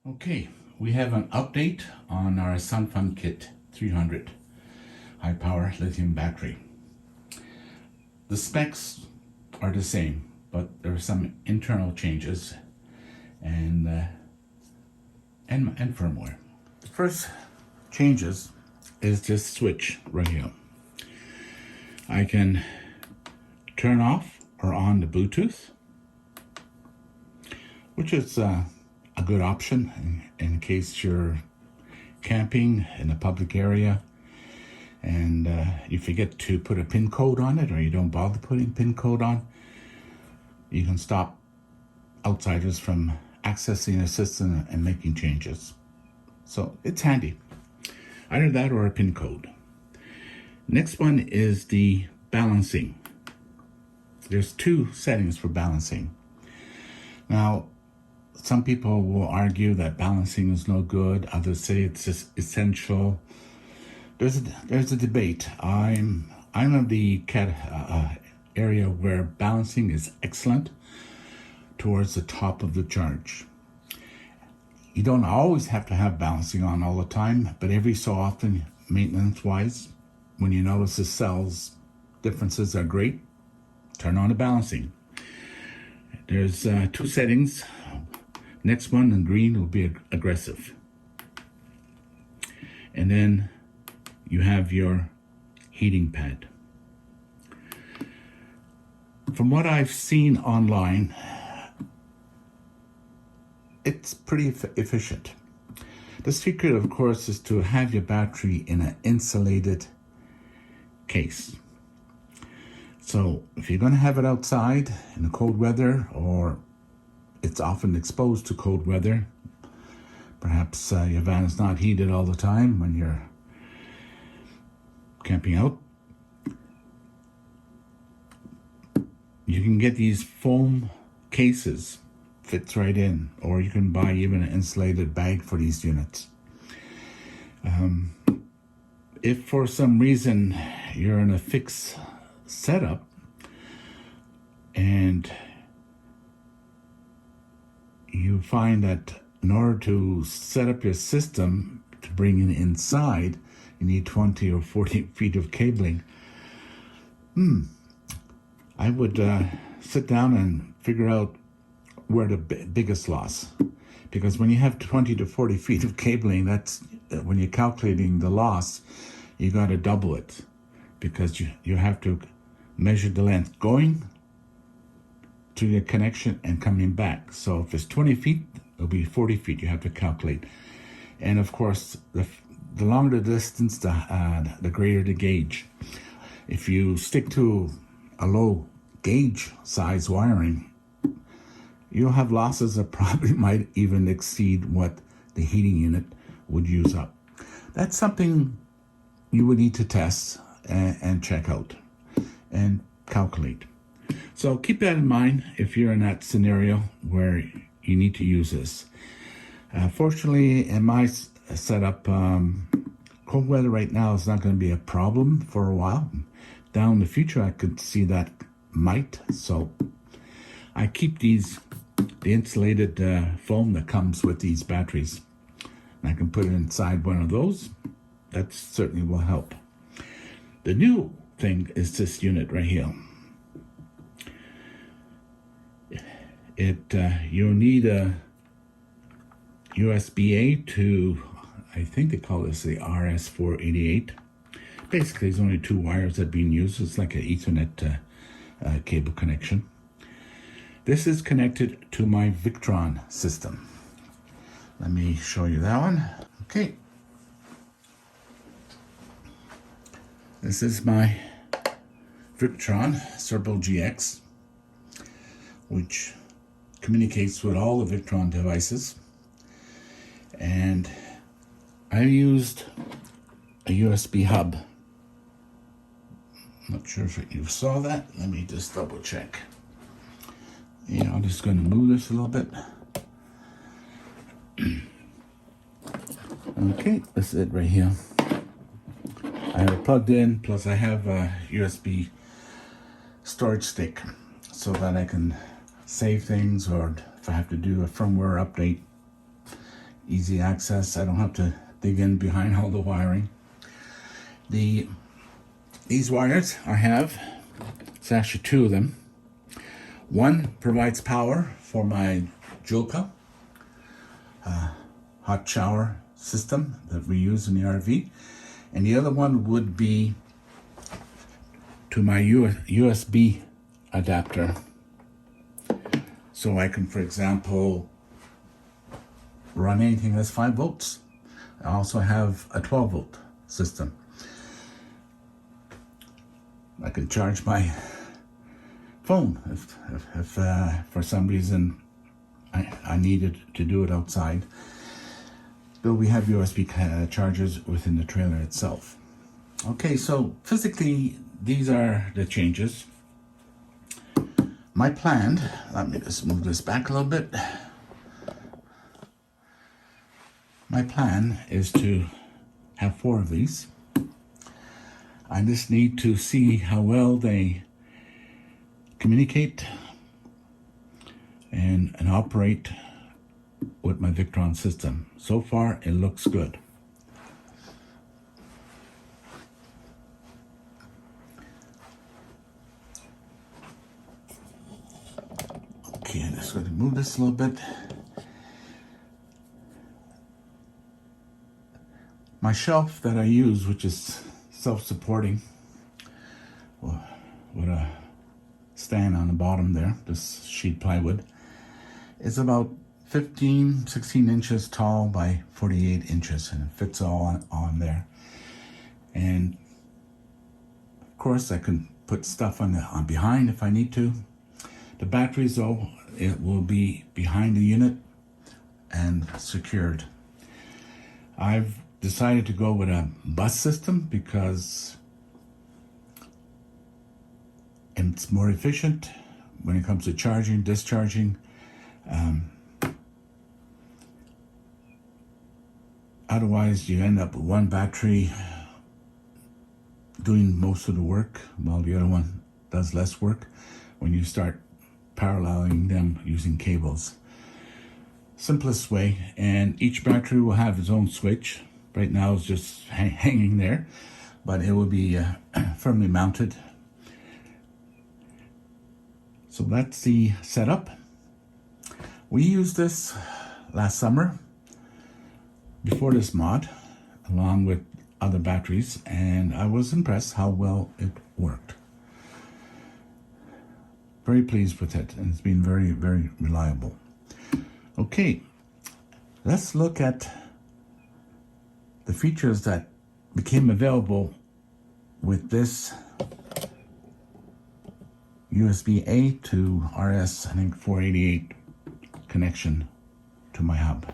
Okay, we have an update on our Sunfun Kit 300 high power lithium battery. The specs are the same, but there are some internal changes and firmware. The first changes is this switch right here. I can turn off or on the Bluetooth, which is a good option in case you're camping in a public area and you forget to put a pin code on it, or you don't bother putting pin code on. You can stop outsiders from accessing the system and making changes. So it's handy. Either that or a pin code. Next one is the balancing. There's two settings for balancing. Now, some people will argue that balancing is no good. Others say it's just essential. There's a debate. I'm of the area where balancing is excellent towards the top of the charge. You don't always have to have balancing on all the time, but every so often, maintenance-wise, when you notice the cells differences are great, turn on the balancing. There's two settings. Next one in green will be aggressive. And then you have your heating pad. From what I've seen online, it's pretty efficient. The secret, of course, is to have your battery in an insulated case. So if you're going to have it outside in the cold weather, or it's often exposed to cold weather, perhaps your van is not heated all the time when you're camping out, you can get these foam cases, fits right in, or you can buy even an insulated bag for these units. If for some reason you're in a fixed setup and you find that in order to set up your system to bring it inside, you need 20 or 40 feet of cabling, I would sit down and figure out where the biggest loss. Because when you have 20 to 40 feet of cabling, that's when you're calculating the loss, you got to double it, because you have to measure the length going to the connection and coming back. So if it's 20 feet, it'll be 40 feet you have to calculate. And of course, the longer the distance, the greater the gauge. If you stick to a low gauge size wiring, you'll have losses that probably might even exceed what the heating unit would use up. That's something you would need to test and check out and calculate. So keep that in mind if you're in that scenario where you need to use this. Fortunately, in my setup, cold weather right now is not going to be a problem for a while. Down in the future, I could see that might. So I keep the insulated foam that comes with these batteries. And I can put it inside one of those. That certainly will help. The new thing is this unit right here. You'll need a USB-A to, I think they call this the RS488. Basically, there's only two wires that are being used. It's like an Ethernet cable connection. This is connected to my Victron system. Let me show you that one. Okay. This is my Victron Servo GX, which communicates with all the Victron devices. And I used a USB hub. Not sure if you saw that. Let me just double check. Yeah, I'm just going to move this a little bit. Okay, that's it right here. I have it plugged in, plus I have a USB storage stick so that I can save things, or if I have to do a firmware update, easy access. I don't have to dig in behind all the wiring. These wires I have, it's actually two of them. One provides power for my Joka hot shower system that we use in the RV, and the other one would be to my USB adapter. So I can, for example, run anything that's 5 volts. I also have a 12 volt system. I can charge my phone if for some reason I needed to do it outside. Though we have USB chargers within the trailer itself. Okay, so physically these are the changes. My plan, let me just move this back a little bit. My plan is to have 4 of these. I just need to see how well they communicate and operate with my Victron system. So far, it looks good. Okay, I'm just going to move this a little bit. My shelf that I use, which is self-supporting, with a stand on the bottom there, this sheet plywood, is about 16 inches tall by 48 inches, and it fits all on there. And of course I can put stuff on behind if I need to. The batteries, though, it will be behind the unit and secured. I've decided to go with a bus system because it's more efficient when it comes to charging, discharging. Otherwise, you end up with one battery doing most of the work while the other one does less work when you start paralleling them using cables. Simplest way, and each battery will have its own switch. Right now it's just hanging there, but it will be firmly mounted. So that's the setup. We used this last summer before this mod, along with other batteries, and I was impressed how well it worked. Very pleased with it, and it's been very, very reliable. Okay, let's look at the features that became available with this USB-A to RS, I think 488 connection to my hub.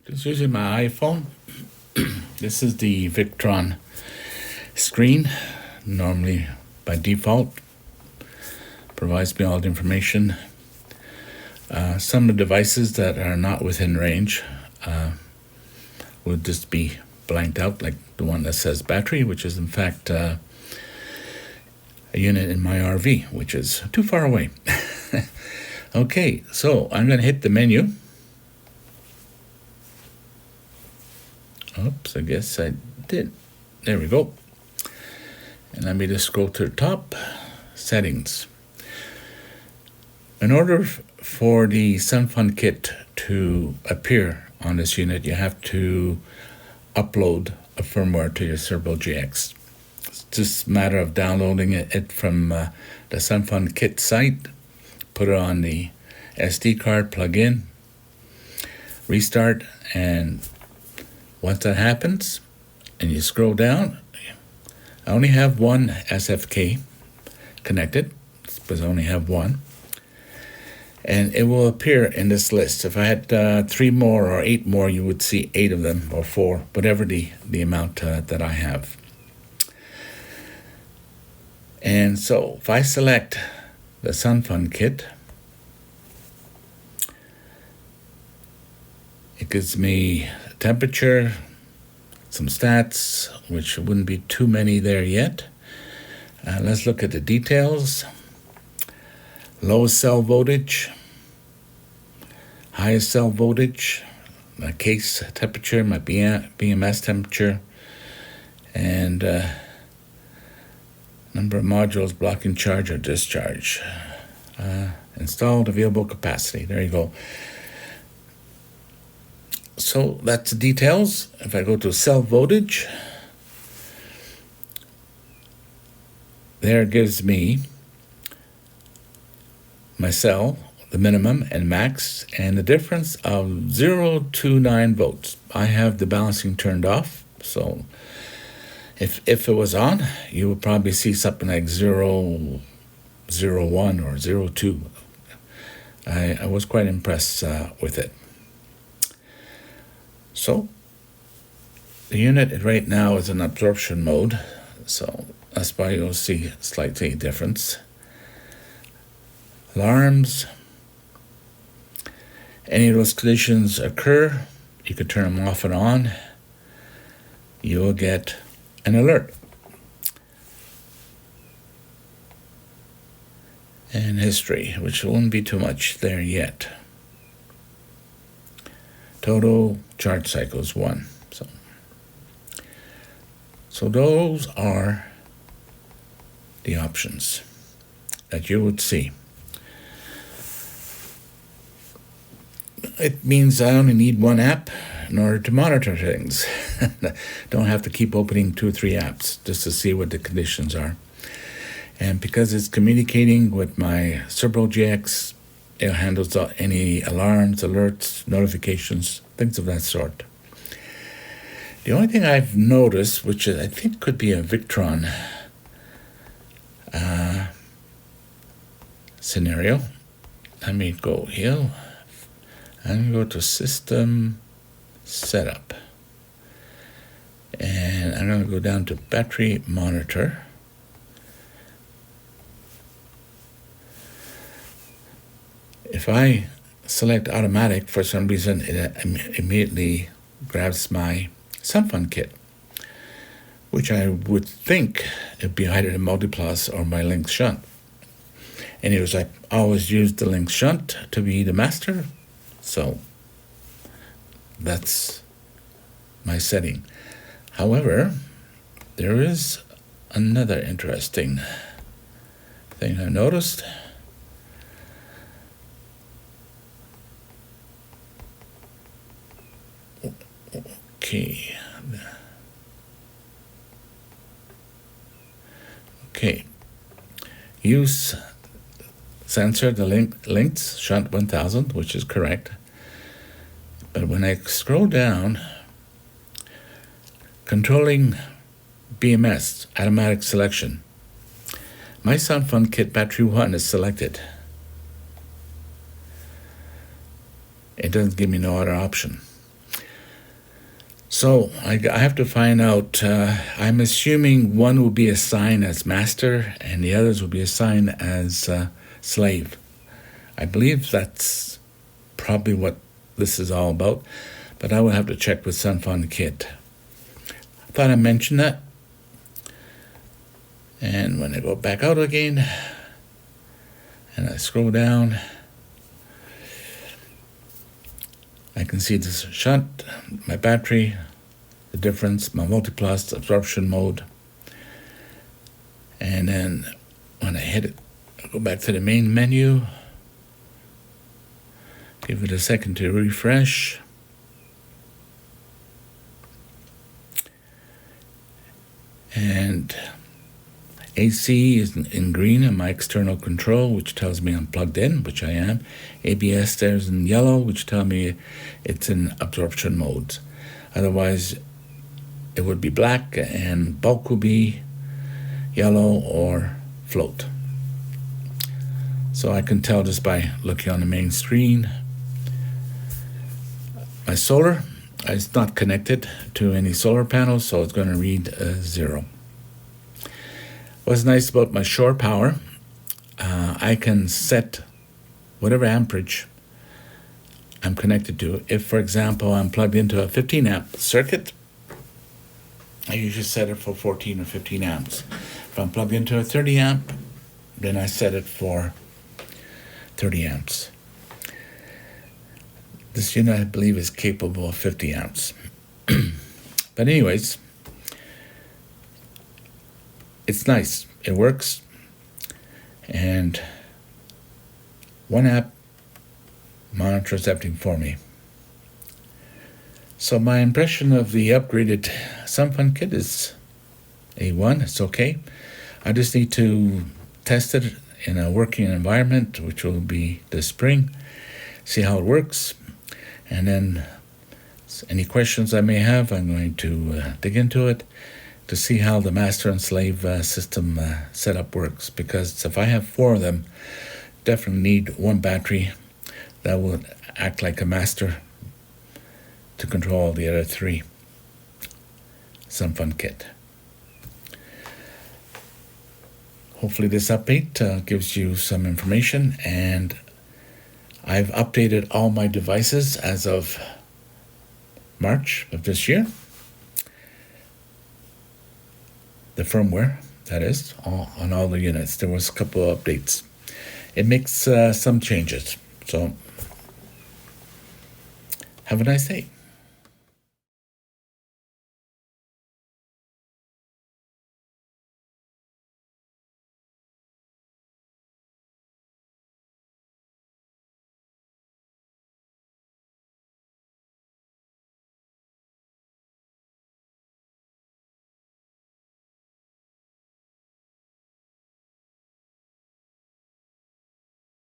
Just using my iPhone. This is the Victron screen. Normally, by default, provides me all the information. Some of the devices that are not within range would just be blanked out, like the one that says battery, which is in fact a unit in my RV, which is too far away. Okay, so I'm going to hit the menu. Oops, I guess I did. There we go. And let me just scroll to the top. Settings. In order for the SunFun kit to appear on this unit, you have to upload a firmware to your Servo GX. It's just a matter of downloading it from the SunFun kit site, put it on the SD card, plug in, restart, and once that happens, and you scroll down, I only have one SFK connected, because I only have one. And it will appear in this list. If I had 3 more or 8 more, you would see 8 of them, or 4, whatever the amount that I have. And so if I select the SunFun kit, it gives me temperature, some stats, which wouldn't be too many there yet. Let's look at the details. Lowest cell voltage, highest cell voltage, my case temperature, my BMS temperature, and number of modules blocking charge or discharge. Installed available capacity. There you go. So that's the details. If I go to cell voltage, there it gives me my cell, the minimum and max, and the difference of 0 to 9 volts. I have the balancing turned off, so if it was on, you would probably see something like 0.01 or 0.2. I was quite impressed with it. So the unit right now is in absorption mode, so that's why you'll see slightly difference. Alarms. Any of those conditions occur, you could turn them off and on. You will get an alert. And history, which won't be too much there yet. Total charge cycles 1. So those are the options that you would see. It means I only need one app in order to monitor things. Don't have to keep opening 2 or 3 apps just to see what the conditions are. And because it's communicating with my Servo GX, it handles any alarms, alerts, notifications, things of that sort. The only thing I've noticed, which I think could be a Victron scenario. Let me go here. I'm going to go to System Setup. And I'm going to go down to Battery Monitor. If I select automatic, for some reason, it immediately grabs my SunFun kit, which I would think it'd be either the Multiplus or my Link Shunt. And it was like, always use the Link Shunt to be the master. So that's my setting. However, there is another interesting thing I noticed. Okay. Use sensor the linked shunt 1000, which is correct. But when I scroll down, controlling BMS, automatic selection, my SunFun Kit Battery 1 is selected. It doesn't give me no other option. So I have to find out, I'm assuming one will be assigned as master and the others will be assigned as slave. I believe that's probably what this is all about, but I will have to check with SunFun Kit. I thought I mentioned that. And when I go back out again, and I scroll down, I can see this shunt, my battery, the difference, my Multiplus, absorption mode. And then when I hit it, I go back to the main menu, give it a second to refresh. And AC is in green on my external control, which tells me I'm plugged in, which I am. ABS there's in yellow, which tells me it's in absorption mode. Otherwise, it would be black, and bulk will be yellow or float. So I can tell just by looking on the main screen. My solar is not connected to any solar panels, so it's going to read 0. What's nice about my shore power, I can set whatever amperage I'm connected to. If, for example, I'm plugged into a 15 amp circuit, I usually set it for 14 or 15 amps. If I'm plugged into a 30 amp, then I set it for 30 amps. This unit, I believe, is capable of 50 amps. But anyways, it's nice. It works. And one app monitors everything for me. So my impression of the upgraded SimplyOffGrid kit is A1. It's okay. I just need to test it in a working environment, which will be this spring, see how it works. And then any questions I may have, I'm going to dig into it to see how the master and slave system setup works. Because if I have 4 of them, definitely need one battery that will act like a master to control the other 3 SimplyOffGrid kit. Hopefully this update gives you some information, and I've updated all my devices as of March of this year. The firmware, that is, on all the units. There was a couple of updates. It makes some changes. So have a nice day.